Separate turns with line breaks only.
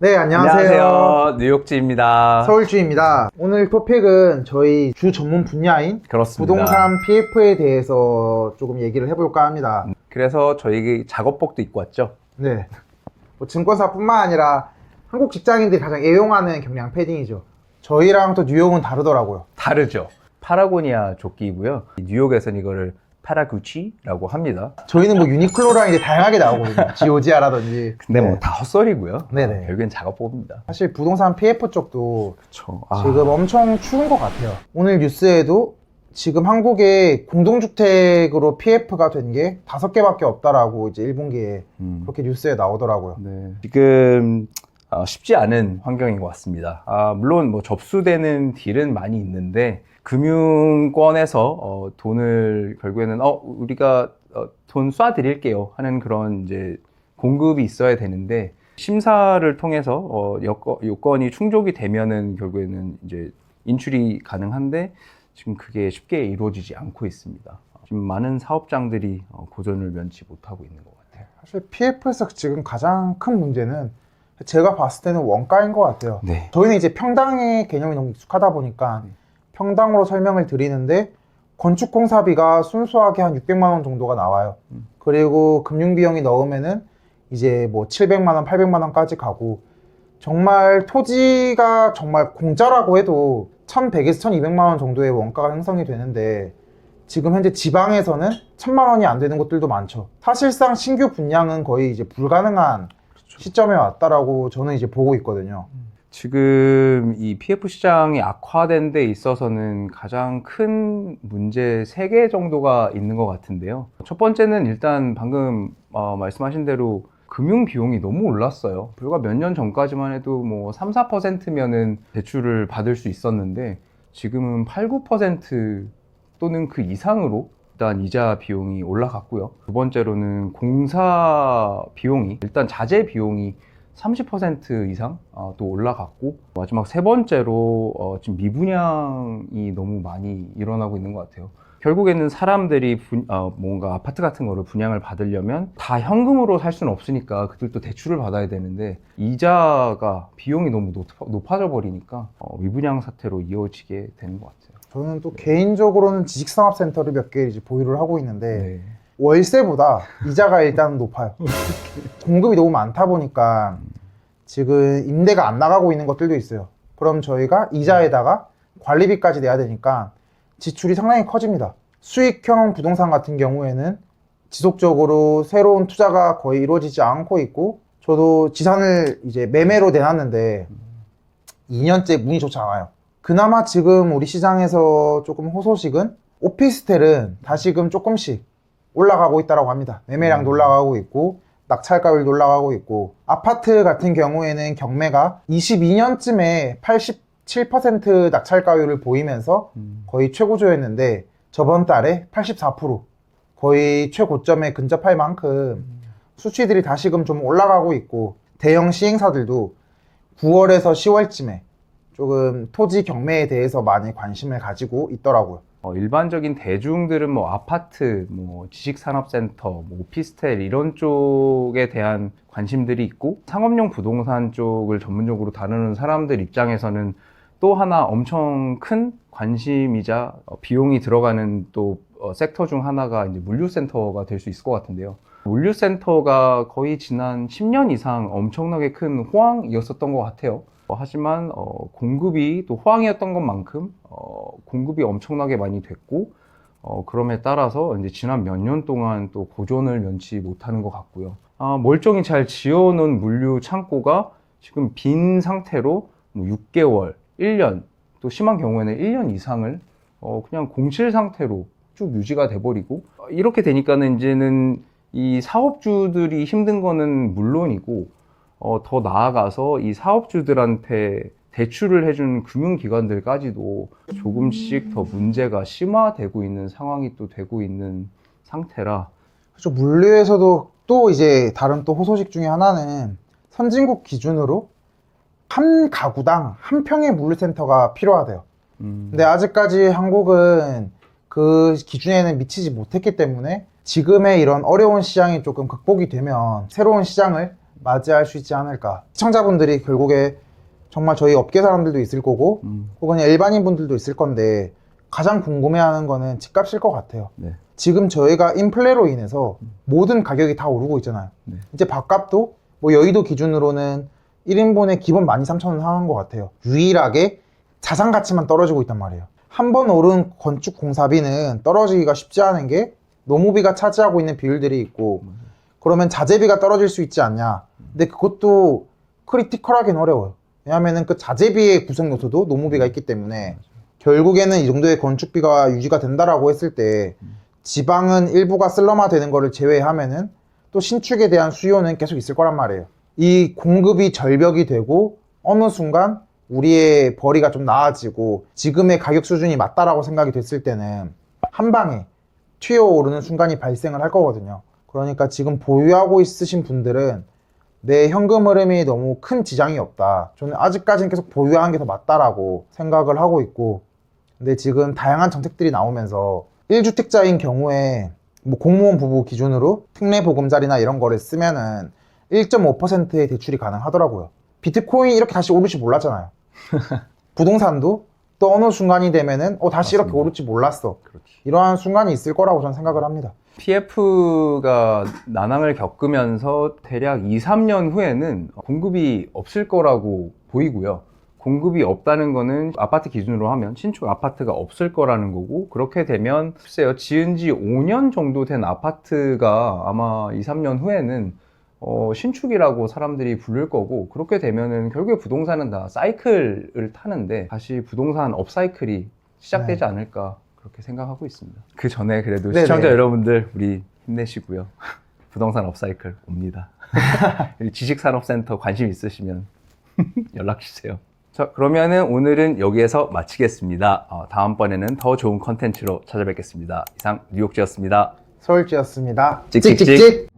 네, 안녕하세요.
뉴욕지입니다.
서울주입니다. 오늘 토픽은 저희 주 전문 분야인
그렇습니다.
부동산 PF에 대해서 조금 얘기를 해볼까 합니다.
그래서 저희 작업복도 입고 왔죠.
네. 뭐 증권사뿐만 아니라 한국 직장인들이 가장 애용하는 경량 패딩이죠. 저희랑 또 뉴욕은 다르더라고요.
다르죠. 파라고니아 조끼이고요. 뉴욕에서는 이거를 파라구치라고 합니다.
저희는 뭐 유니클로랑 이제 다양하게 나오거든요. 지오지아라든지.
근데
네.
뭐 다 헛소리고요.
네네.
결국엔 작업복입니다.
사실 부동산 PF 쪽도
그렇죠.
지금 엄청 추운 것 같아요. 오늘 뉴스에도 지금 한국에 공동주택으로 PF가 된 게 5개밖에 없다라고 이제 1분기에 그렇게 뉴스에 나오더라고요.
네. 지금 쉽지 않은 환경인 것 같습니다. 물론 뭐 접수되는 딜은 많이 있는데 금융권에서 돈을 결국에는 우리가 돈 쏴드릴게요 하는 그런 이제 공급이 있어야 되는데 심사를 통해서 요건이 충족이 되면은 결국에는 이제 인출이 가능한데 지금 그게 쉽게 이루어지지 않고 있습니다. 지금 많은 사업장들이 고전을 면치 못하고 있는 것 같아요.
사실 PF에서 지금 가장 큰 문제는 제가 봤을 때는 원가인 것 같아요.
네.
저희는 이제 평당의 개념이 너무 익숙하다 보니까 평당으로 설명을 드리는데 건축공사비가 순수하게 한 600만 원 정도가 나와요. 그리고 금융비용이 넣으면은 이제 뭐 700만 원, 800만 원까지 가고 정말 토지가 정말 공짜라고 해도 1100에서 1200만 원 정도의 원가가 형성이 되는데 지금 현재 지방에서는 1000만 원이 안 되는 곳들도 많죠. 사실상 신규 분양은 거의 이제 불가능한 시점에 왔다라고 저는 이제 보고 있거든요.
지금 이 PF 시장이 악화된 데 있어서는 가장 큰 문제 3개 정도가 있는 것 같은데요. 첫 번째는 일단 방금 말씀하신 대로 금융 비용이 너무 올랐어요. 불과 몇 년 전까지만 해도 뭐 3, 4%면은 대출을 받을 수 있었는데 지금은 8, 9% 또는 그 이상으로 일단 이자 비용이 올라갔고요. 두 번째로는 공사 비용이, 일단 자재 비용이 30% 이상 또 올라갔고, 마지막 세 번째로 지금 미분양이 너무 많이 일어나고 있는 것 같아요. 결국에는 사람들이 뭔가 아파트 같은 거를 분양을 받으려면 다 현금으로 살 수는 없으니까 그들도 대출을 받아야 되는데 이자가 비용이 너무 높아져 버리니까 미분양 사태로 이어지게 되는 것 같아요.
저는 또 개인적으로는 지식산업센터를 몇 개 이제 보유를 하고 있는데
네.
월세보다 이자가 일단 높아요. 공급이 너무 많다 보니까 지금 임대가 안 나가고 있는 것들도 있어요. 그럼 저희가 이자에다가 관리비까지 내야 되니까 지출이 상당히 커집니다. 수익형 부동산 같은 경우에는 지속적으로 새로운 투자가 거의 이루어지지 않고 있고 저도 지산을 이제 매매로 내놨는데 2년째 문이 좋지 않아요. 그나마 지금 우리 시장에서 조금 호소식은 오피스텔은 다시금 조금씩 올라가고 있다고 합니다. 매매량도 올라가고 있고 낙찰가율도 올라가고 있고 아파트 같은 경우에는 경매가 22년쯤에 87% 낙찰가율을 보이면서 거의 최고조였는데 저번 달에 84% 거의 최고점에 근접할 만큼 수치들이 다시금 좀 올라가고 있고 대형 시행사들도 9월에서 10월쯤에 조금 토지 경매에 대해서 많이 관심을 가지고 있더라고요.
일반적인 대중들은 뭐 아파트, 뭐 지식산업센터, 뭐 오피스텔 이런 쪽에 대한 관심들이 있고 상업용 부동산 쪽을 전문적으로 다루는 사람들 입장에서는 또 하나 엄청 큰 관심이자 비용이 들어가는 또 섹터 중 하나가 이제 물류센터가 될 수 있을 것 같은데요. 물류센터가 거의 지난 10년 이상 엄청나게 큰 호황이었었던 것 같아요. 하지만 공급이 또 호황이었던 것만큼 공급이 엄청나게 많이 됐고 그럼에 따라서 이제 지난 몇 년 동안 또 고전을 면치 못하는 것 같고요. 멀쩡히 잘 지어놓은 물류 창고가 지금 빈 상태로 뭐 6개월, 1년, 또 심한 경우에는 1년 이상을 그냥 공실 상태로 쭉 유지가 돼버리고 이렇게 되니까는 이제는 이 사업주들이 힘든 거는 물론이고 더 나아가서 이 사업주들한테 대출을 해준 금융기관들까지도 조금씩 더 문제가 심화되고 있는 상황이 또 되고 있는 상태라.
그렇죠. 물류에서도 또 이제 다른 또 호소식 중에 하나는 선진국 기준으로 한 가구당 한 평의 물류센터가 필요하대요. 근데 아직까지 한국은 그 기준에는 미치지 못했기 때문에 지금의 이런 어려운 시장이 조금 극복이 되면 새로운 시장을 맞이할 수 있지 않을까. 시청자분들이 결국에 정말 저희 업계 사람들도 있을 거고 혹은 일반인 분들도 있을 건데 가장 궁금해하는 거는 집값일 것 같아요.
네.
지금 저희가 인플레로 인해서 모든 가격이 다 오르고 있잖아요.
네.
이제 밥값도 뭐 여의도 기준으로는 1인분에 기본 12,300원 상한 것 같아요. 유일하게 자산 가치만 떨어지고 있단 말이에요. 한 번 오른 건축 공사비는 떨어지기가 쉽지 않은 게 노무비가 차지하고 있는 비율들이 있고 그러면 자재비가 떨어질 수 있지 않냐. 근데 그것도 크리티컬하긴 어려워요. 왜냐하면 그 자재비의 구성 요소도 노무비가 있기 때문에 결국에는 이 정도의 건축비가 유지가 된다라고 했을 때 지방은 일부가 슬럼화 되는 거를 제외하면은 또 신축에 대한 수요는 계속 있을 거란 말이에요. 이 공급이 절벽이 되고 어느 순간 우리의 벌이가 좀 나아지고 지금의 가격 수준이 맞다라고 생각이 됐을 때는 한 방에 튀어오르는 순간이 발생을 할 거거든요. 그러니까 지금 보유하고 있으신 분들은 내 현금 흐름이 너무 큰 지장이 없다. 저는 아직까지는 계속 보유하는 게 더 맞다라고 생각을 하고 있고 근데 지금 다양한 정책들이 나오면서 1주택자인 경우에 뭐 공무원 부부 기준으로 특례보금자리나 이런 거를 쓰면은 1.5%의 대출이 가능하더라고요. 비트코인 이렇게 다시 오를지 몰랐잖아요. 부동산도 또 어느 순간이 되면은 다시
맞습니다.
이렇게 오를지 몰랐어.
그렇지.
이러한 순간이 있을 거라고 저는 생각을 합니다.
PF가 난항을 겪으면서 대략 2, 3년 후에는 공급이 없을 거라고 보이고요. 공급이 없다는 거는 아파트 기준으로 하면 신축 아파트가 없을 거라는 거고 그렇게 되면 글쎄요 지은 지 5년 정도 된 아파트가 아마 2, 3년 후에는 신축이라고 사람들이 부를 거고 그렇게 되면은 결국에 부동산은 다 사이클을 타는데 다시 부동산 업사이클이 시작되지
네.
않을까 그렇게 생각하고 있습니다. 그 전에 그래도
네네.
시청자 여러분들 우리 힘내시고요. 부동산 업사이클 옵니다. 지식산업센터 관심 있으시면 연락 주세요. 자, 그러면은 오늘은 여기에서 마치겠습니다. 다음번에는 더 좋은 컨텐츠로 찾아뵙겠습니다. 이상 뉴욕지였습니다.
서울지였습니다.
찍찍찍.
찍찍찍.